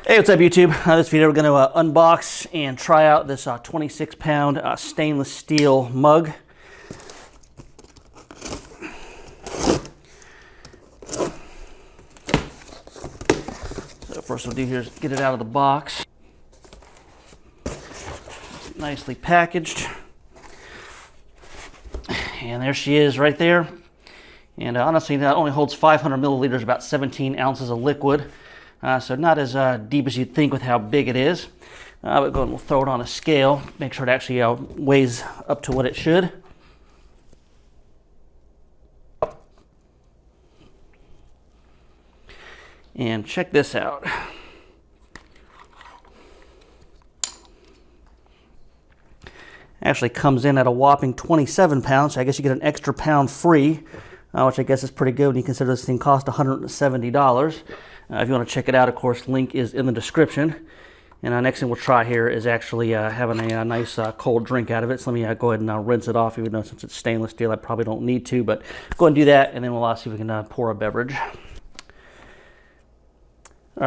Hey, what's up YouTube? This video we're going to unbox and try out this 26-pound stainless steel mug. So first we'll do here is get it out of the box. Nicely packaged. And there she is right there. And honestly, that only holds 500 milliliters, about 17 ounces of liquid. So not as deep as you'd think with how big it is. But go and we'll throw it on a scale, make sure it actually weighs up to what it should. And check this out. Actually comes in at a whopping 27 pounds, so I guess you get an extra pound free, which I guess is pretty good when you consider this thing cost $170. If you want to check it out, of course, link is in the description. And next thing we'll try here is actually having a nice cold drink out of it. So let me go ahead and rinse it off, even though since it's stainless steel, I probably don't need to. But go ahead and do that, and then we'll see if we can pour a beverage. All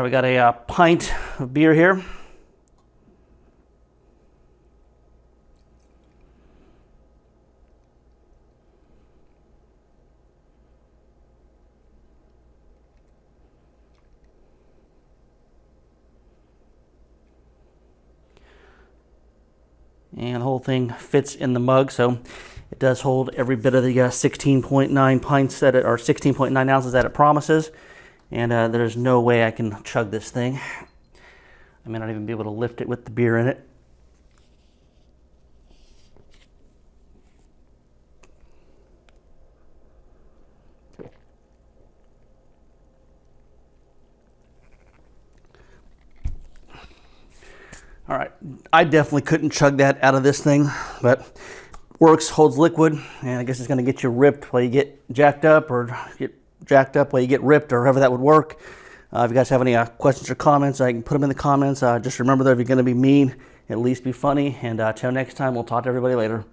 right, we got a pint of beer here. And the whole thing fits in the mug, so it does hold every bit of the 16.9 pints that it, or 16.9 ounces that it promises. And there's no way I can chug this thing. I may not even be able to lift it with the beer in it. All right, I definitely couldn't chug that out of this thing, but works, holds liquid, and I guess it's gonna get you ripped while you get jacked up, or get jacked up while you get ripped, or however that would work. If you guys have any questions or comments, I can put them in the comments. Just remember that if you're gonna be mean, at least be funny, and till next time, we'll talk to everybody later.